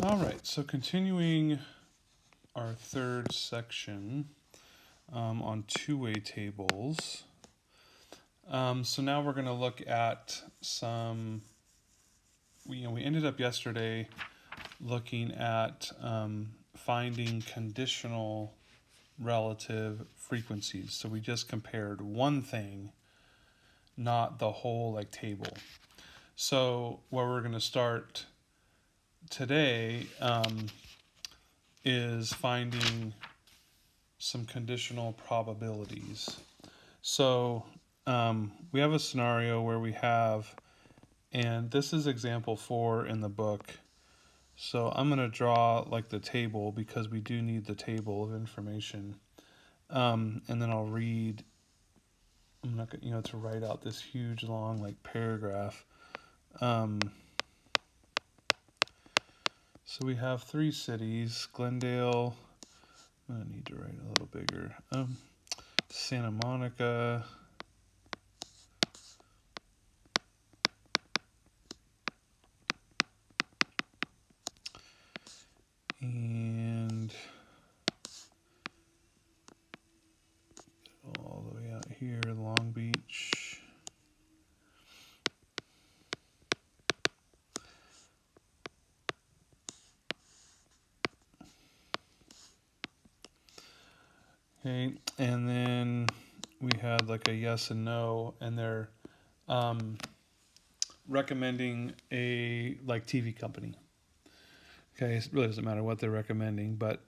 All right, so continuing our third section on two-way tables. So now we're going to look at some. We ended up yesterday looking at finding conditional relative frequencies. So we just compared one thing, not the whole table. So where we're going to start today is finding some conditional probabilities. So we have a scenario where we have, and this is example 4 in the book. So I'm going to draw the table because we do need the table of information. And then I'll read. I'm not going to write out this huge long paragraph. So we have 3 cities: Glendale. I need to write a little bigger. Santa Monica. And all the way out here, Long Beach. Okay, and then we had a yes and no, and they're recommending a TV company. Okay, it really doesn't matter what they're recommending, but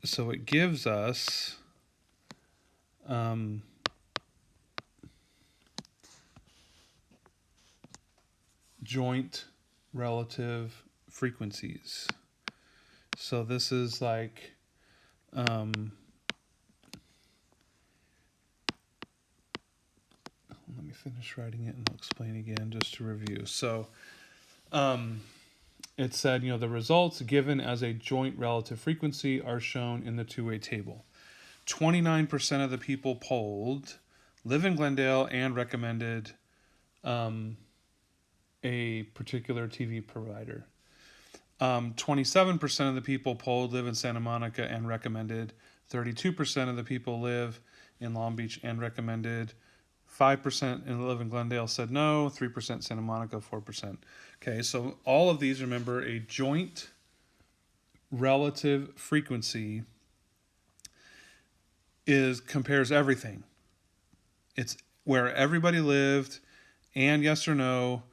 so it gives us joint relative frequencies. So this is let me finish writing it and I'll explain again just to review. So it said, the results given as a joint relative frequency are shown in the two-way table. 29% of the people polled live in Glendale and recommended a particular TV provider. 27% of the people polled live in Santa Monica and recommended. 32% of the people live in Long Beach and recommended. 5% live in Glendale said no. 3% Santa Monica, 4%. Okay, so all of these, remember, a joint relative frequency compares everything. It's where everybody lived and yes or no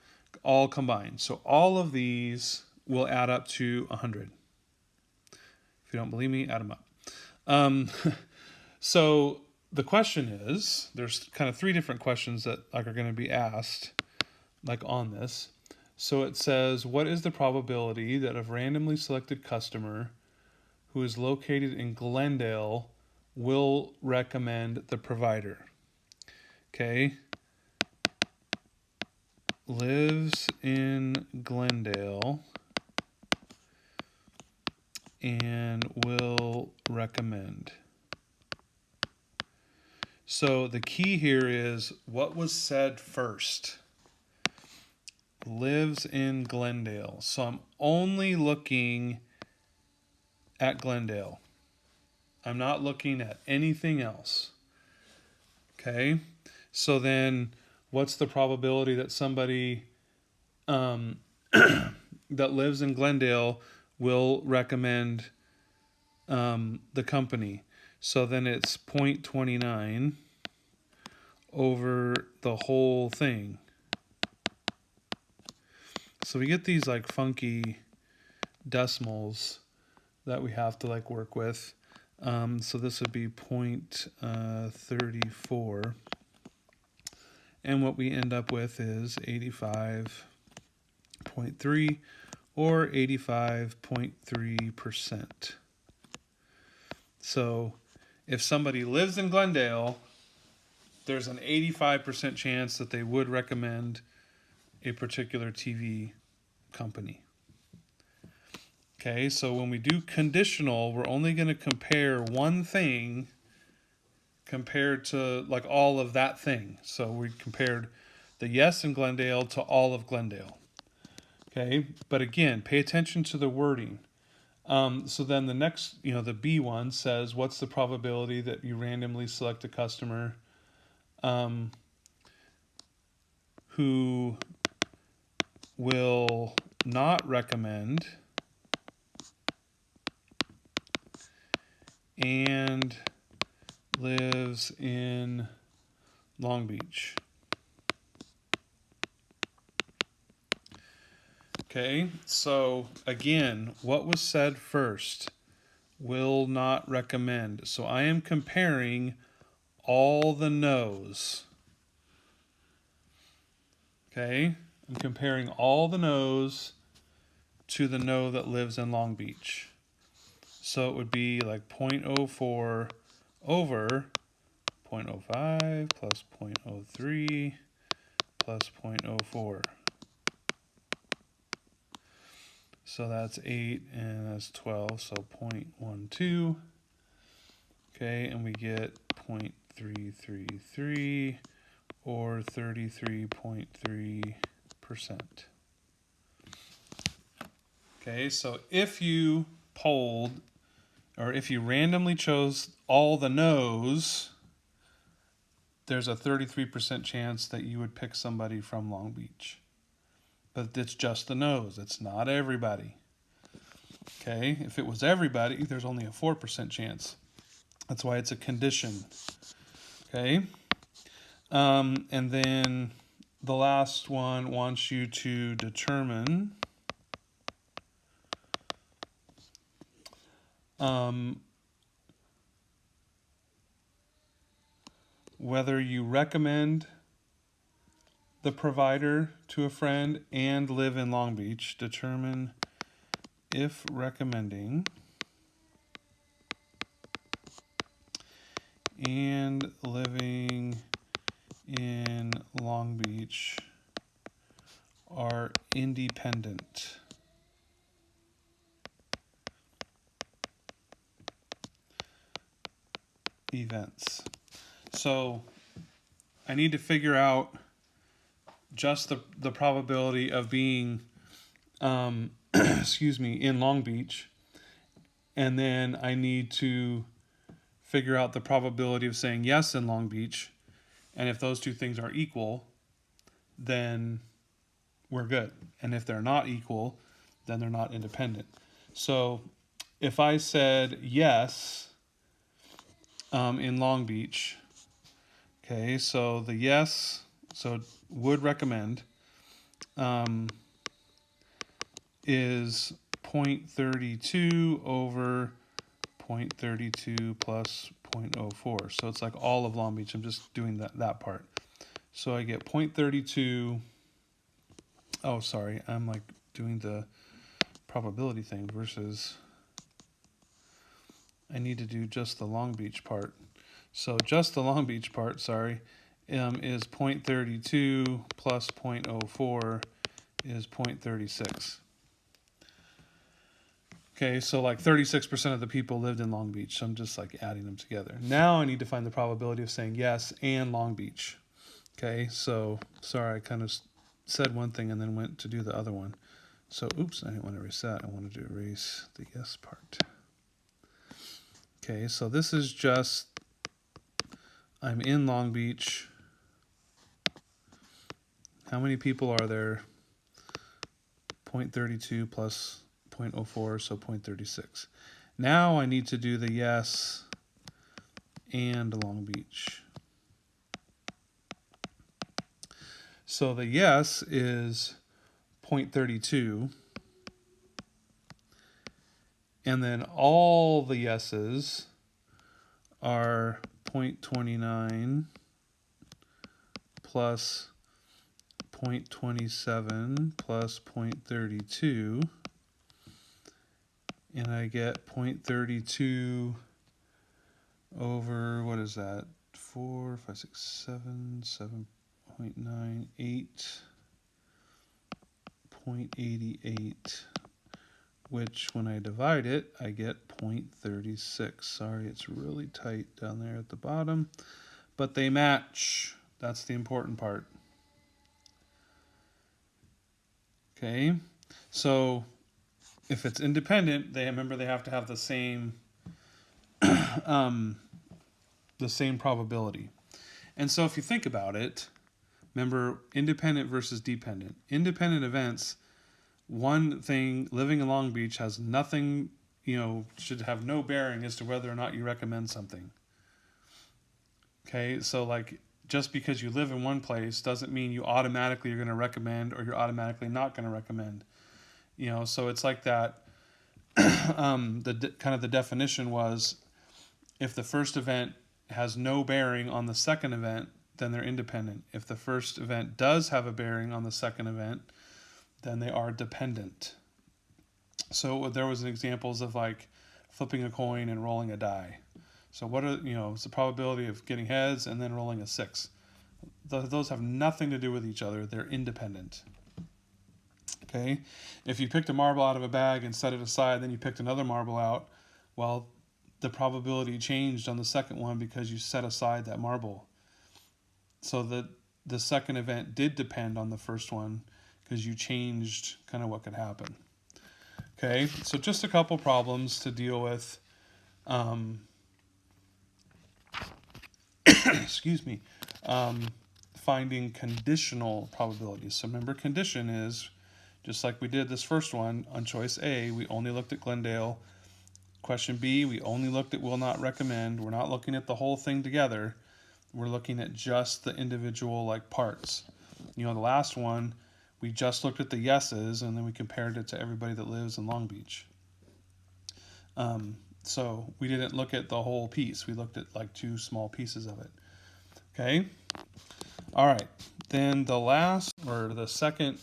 all combined. So all of these will add up to 100. If you don't believe me, add them up. So the question is, there's kind of 3 different questions that are going to be asked on this. So it says, what is the probability that a randomly selected customer who is located in Glendale will recommend the provider? Okay. Lives in Glendale and will recommend. So the key here is what was said first. Lives in Glendale. So I'm only looking at Glendale. I'm not looking at anything else. Okay? So then what's the probability that somebody that lives in Glendale will recommend the company? So then it's 0.29 over the whole thing. So we get these funky decimals that we have to work with. So this would be 0.34. And what we end up with is 85.3 or 85.3%. So if somebody lives in Glendale, there's an 85% chance that they would recommend a particular TV company. Okay, so when we do conditional, we're only going to compare one thing compared to all of that thing. So we compared the yes in Glendale to all of Glendale. Okay, but again, pay attention to the wording. So then the next, the B one says, what's the probability that you randomly select a customer who will not recommend and lives in Long Beach? Okay, so again, what was said first? Will not recommend. So I am comparing all the no's. Okay, I'm comparing all the no's to the no that lives in Long Beach. So it would be like 0.04 over 0.05 plus 0.03 plus 0.04. So that's 8 and that's 12, so 0.12. Okay, and we get 0.333 or 33.3%. Okay, so if you polled, or if you randomly chose all the no's, there's a 33% chance that you would pick somebody from Long Beach. But it's just the no's, it's not everybody. Okay, if it was everybody, there's only a 4% chance. That's why it's a condition. Okay, and then the last one wants you to determine whether you recommend the provider to a friend and live in Long Beach. Determine if recommending and living in Long Beach are independent events. So I need to figure out just the probability of being in Long Beach, and then I need to figure out the probability of saying yes in Long Beach, and if those two things are equal, then we're good, and if they're not equal, then they're not independent. So if I said yes in Long Beach, okay, so the yes, so would recommend is 0.32 over 0.32 plus 0.04. So it's like all of Long Beach. I'm just doing that part. So I get 0.32. Oh, sorry. I'm like doing the probability thing versus I need to do just the Long Beach part. So just the Long Beach part, sorry, is 0.32 plus 0.04 is 0.36. Okay, so like 36% of the people lived in Long Beach. So I'm just like adding them together. Now I need to find the probability of saying yes and Long Beach. Okay, so sorry, I kind of said one thing and then went to do the other one. So oops, I didn't want to erase that. I wanted to erase the yes part. Okay, so this is just I'm in Long Beach. How many people are there? 0.32 plus 0.04, so 0.36. Now I need to do the yes and Long Beach. So the yes is 0.32, and then all the yeses are 0.29 plus 0.27 plus 0.32, and I get 0.32 over, what is that, 4, 5, 6, 7, 7.9, 8.88, which when I divide it, I get 0.36. Sorry, it's really tight down there at the bottom, but they match. That's the important part. Okay, so if it's independent, they have to have the same probability. And so if you think about it, remember independent versus dependent. Independent events, one thing, living in Long Beach has nothing, should have no bearing as to whether or not you recommend something. Okay, so like just because you live in one place doesn't mean you automatically are going to recommend or you're automatically not going to recommend. So it's like that. Kind of the definition was if the first event has no bearing on the second event, then they're independent. If the first event does have a bearing on the second event, then they are dependent. So there was examples of like flipping a coin and rolling a die. So what are it's the probability of getting heads and then rolling a 6. Those have nothing to do with each other. They're independent. Okay, if you picked a marble out of a bag and set it aside, then you picked another marble out, well, the probability changed on the second one because you set aside that marble. So the second event did depend on the first one because you changed kind of what could happen. Okay, so just a couple problems to deal with. Excuse me. Finding conditional probabilities. So remember, condition is just like we did this first one on choice A, we only looked at Glendale. Question B, we only looked at will not recommend. We're not looking at the whole thing together. We're looking at just the individual like parts. The last one, we just looked at the yeses and then we compared it to everybody that lives in Long Beach. So we didn't look at the whole piece. We looked at like 2 small pieces of it. Okay. All right. Then the second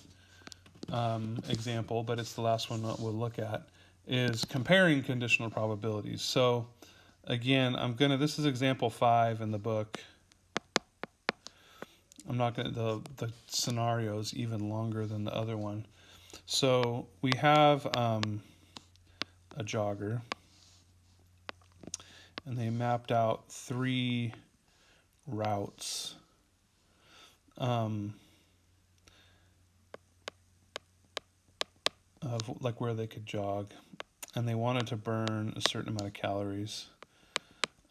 example, but it's the last one that we'll look at, is comparing conditional probabilities. So again, this is example 5 in the book. I'm not going to, the scenario is even longer than the other one. So we have a jogger, and they mapped out 3 routes. Of like where they could jog, and they wanted to burn a certain amount of calories.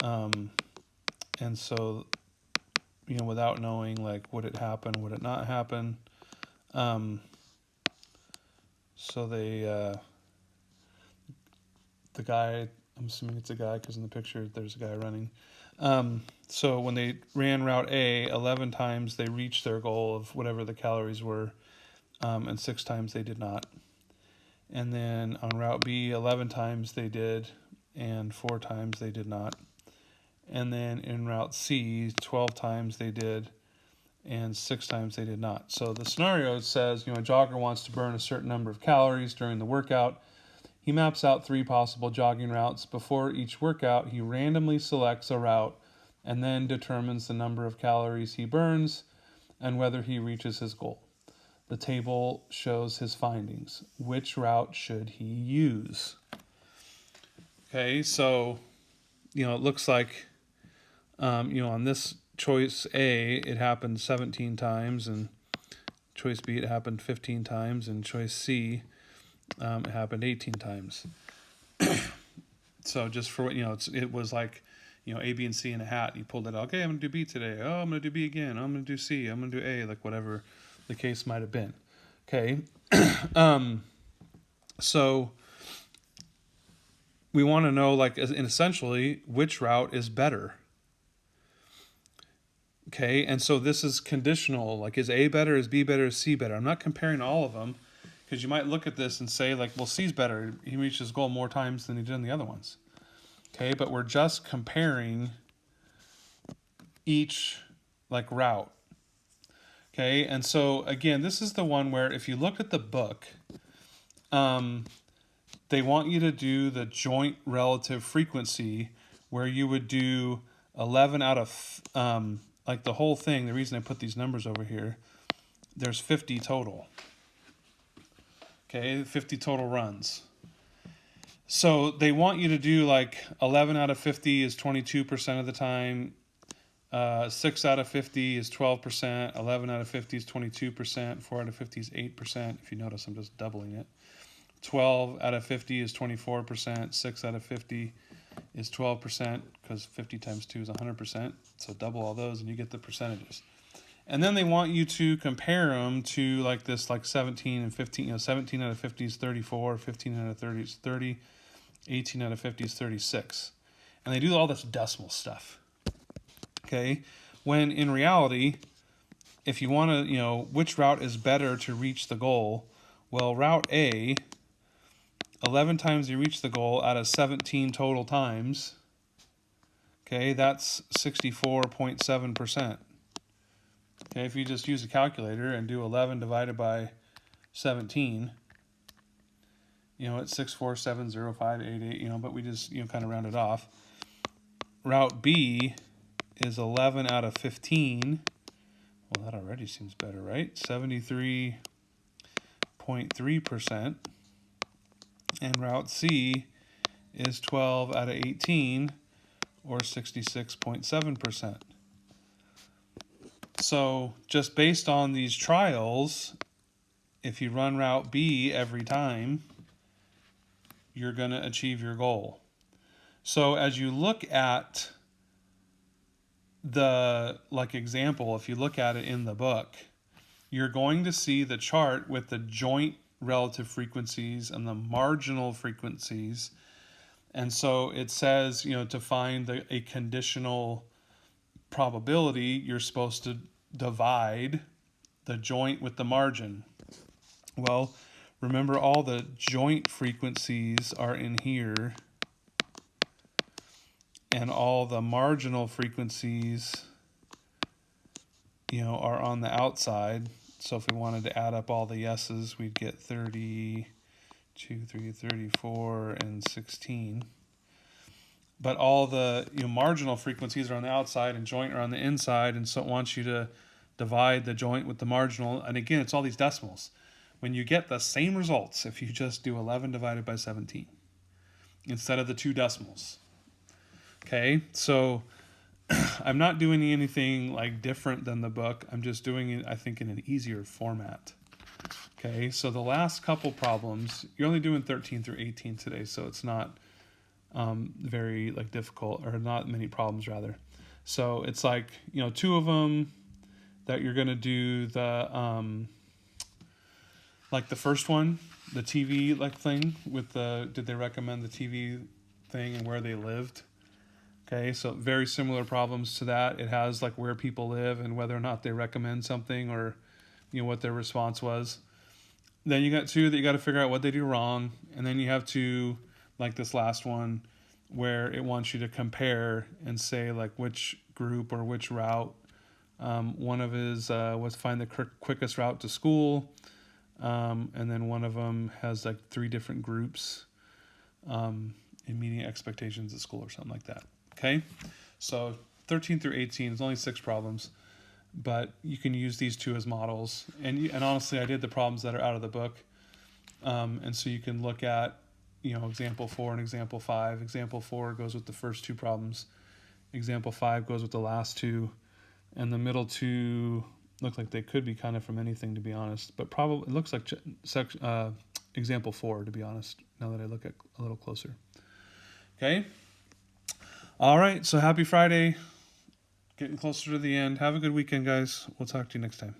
And so, without knowing like would it happen, would it not happen? So they, the guy, I'm assuming it's a guy because in the picture there's a guy running. So when they ran Route A, 11 times they reached their goal of whatever the calories were, and 6 times they did not. And then on Route B, 11 times they did, and 4 times they did not. And then in Route C, 12 times they did, and 6 times they did not. So the scenario says, a jogger wants to burn a certain number of calories during the workout. He maps out 3 possible jogging routes. Before each workout, he randomly selects a route and then determines the number of calories he burns and whether he reaches his goal. The table shows his findings. Which route should he use? Okay, so, it looks like, on this choice A, it happened 17 times, and choice B, it happened 15 times, and choice C, it happened 18 times. So just for, it was like, A, B, and C in a hat. You pulled it out. Okay, I'm going to do B today. Oh, I'm going to do B again. I'm going to do C. I'm going to do A, like whatever the case might have been. Okay. So we want to know, like, essentially, which route is better. Okay. And so this is conditional. Like, is A better? Is B better? Is C better? I'm not comparing all of them because you might look at this and say, like, well, C's better. He reached his goal more times than he did in the other ones. Okay. But we're just comparing each, like, route. Okay. And so, again, this is the one where if you look at the book, they want you to do the joint relative frequency where you would do 11 out of, like the whole thing. The reason I put these numbers over here, there's 50 total. Okay, 50 total runs. So they want you to do like 11 out of 50 is 22% of the time. 6 out of 50 is 12%. 11 out of 50 is 22%. 4 out of 50 is 8%. If you notice, I'm just doubling it. 12 out of 50 is 24%. 6 out of 50 is 12%, because 50 times 2 is 100%. So double all those and you get the percentages. And then they want you to compare them to like this, like 17 and 15. 17 out of 50 is 34. 15 out of 30 is 30. 18 out of 50 is 36. And they do all this decimal stuff. Okay? When in reality, if you want to, which route is better to reach the goal? Well, route A, 11 times you reach the goal out of 17 total times. Okay, that's 64.7%. Okay, if you just use a calculator and do 11 divided by 17, it's 6470588, but we just, kind of round it off. Route B is 11 out of 15. Well, that already seems better, right? 73.3%. And route C is 12 out of 18, or 66.7%. So just based on these trials, if you run route B every time, you're going to achieve your goal. So as you look at the example, if you look at it in the book, you're going to see the chart with the joint relative frequencies and the marginal frequencies. And so it says, to find a conditional probability, you're supposed to divide the joint with the margin. Well, remember, all the joint frequencies are in here, and all the marginal frequencies, are on the outside. So if we wanted to add up all the yeses, we'd get 30, 2, 3, 34, and 16. But all the marginal frequencies are on the outside and joint are on the inside, and so it wants you to divide the joint with the marginal. And again, it's all these decimals. When you get the same results, if you just do 11 divided by 17 instead of the two decimals. Okay, so I'm not doing anything different than the book. I'm just doing it, I think, in an easier format. Okay, so the last couple problems, you're only doing 13 through 18 today, so it's not very difficult, or not many problems rather. So it's two of them that you're going to do the the first one, the TV thing with did they recommend the TV thing and where they lived. Okay, so very similar problems to that. It has where people live and whether or not they recommend something, or what their response was. Then you got two that you got to figure out what they do wrong, and then you have two this last one where it wants you to compare and say which group or which route. One of is was find the quickest route to school, and then one of them has 3 different groups in meeting expectations at school or something like that. Okay, so 13 through 18 is only 6 problems, but you can use these 2 as models. And honestly, I did the problems that are out of the book, and so you can look at example 4 and example 5. Example 4 goes with the first 2 problems. Example 5 goes with the last 2, and the middle 2 look like they could be kind of from anything, to be honest. But probably it looks like example 4, to be honest. Now that I look at a little closer. Okay. All right, so happy Friday. Getting closer to the end. Have a good weekend, guys. We'll talk to you next time.